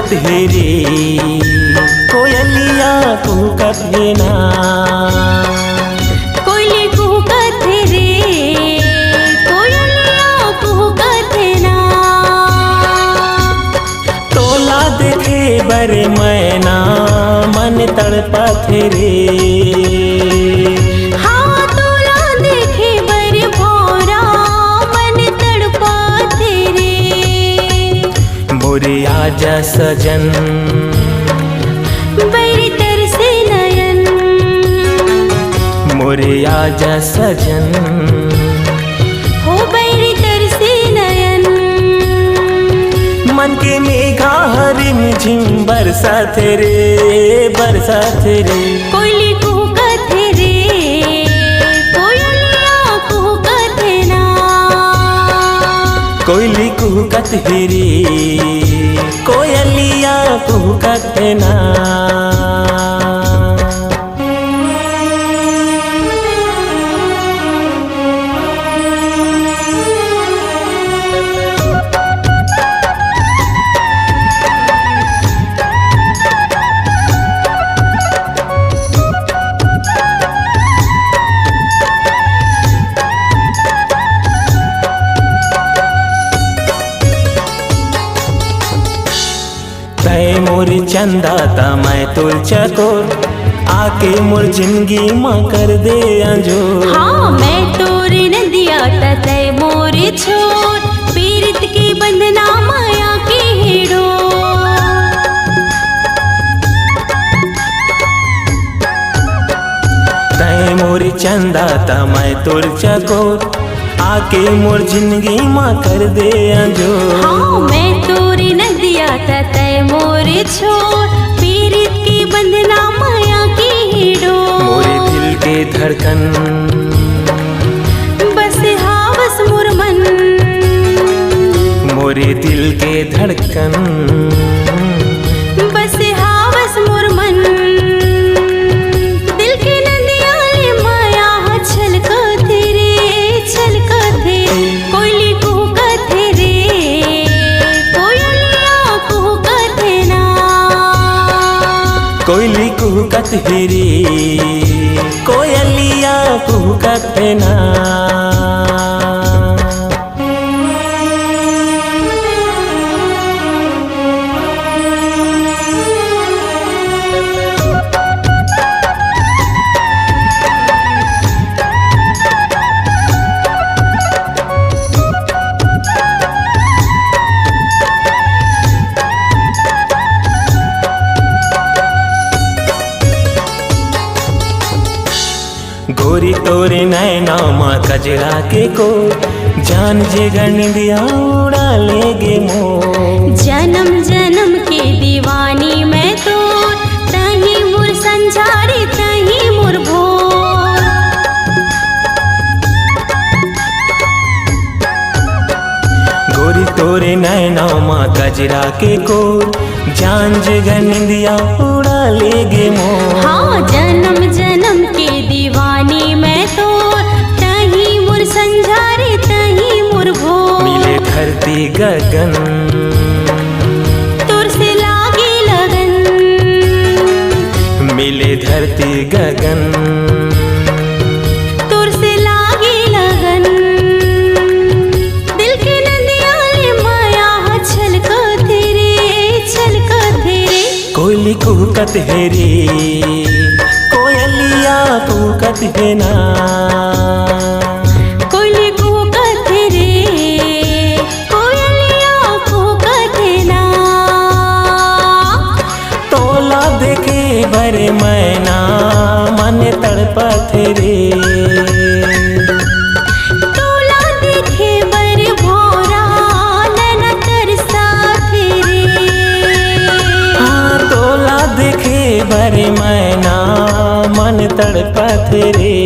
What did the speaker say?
कुहकत है रे कोयलिया कुहकत है ना। कोयली कुहकत है रे कोयलिया कुहकत है ना। तोला देखे बर मैना मन तड़पत है रे। हाँ तोला देखे बर भौरा मन तड़पत है रे। मोरे आजा सजन बैरी तरसे नयन। मोरे आजा सजन हो बैरी तरसे नयन। मन के मेघा हरिम झिम बरसात रे बरसात रे। कोयली कुहकत है रे कोयलिया कुहकत है ना। कोयली कुहकत है रे कोयलिया कुहकत है ना। तय मोर चंदा ता मैं तुल चकोर आके मोर जिंदगी माँ कर दे अंजोर। हाँ मैं तोरे नदिया तय मोरे छोर पीरित के बंधना माया के हेड़ो। तय मोर चंदा ता मैं तुल चकोर आके मोर जिंदगी माँ कर दे अंजोर। हाँ मैं तोरे नदिया तय मोरे छोर पीरित के बंधना माया के हेड़ो। मोरे दिल के धड़कन बस हावस मोर मन। मोरे दिल के धड़कन बस हावस मोर मन। दिल के नदिया ले माया छलकत रे छलकत रे। कोयली कुहकत है रे कोयलिया कुहकत है ना। कोयली कुहकत है रे कोयलिया कुहकत है ना। गोरी तोरे नैना माँ कजरा के को जान जे गंडिया उड़ा लेगे मोर। जन्म जन्म के दीवानी मैं तो तही मुर संझारी तही मुर भोर। गोरी तोरे नैना माँ कजरा के को जान जे गंडिया उड़ा लेगे मोर। हाँ जन्म जन्म के दीवानी मैं तो तही मुर संझारी तही मुर भोर। मिले धरती गगन तुर से लागे लगन। मिले धरती गगन तुर से लागे लगन। दिल के नदिया ले माया छलकत रे छलकत रे। कोयली कुहकत है रे कोयलिया कुहकत है ना। कोयली कुहकत है रे कोयलिया कुहकत है ना। तोला देखे बर मैना मन तड़पत रे। तोला देखे बर भौरा नैना तरसत रे। हाँ तोला देखे बर मैना मन तड़पत रे।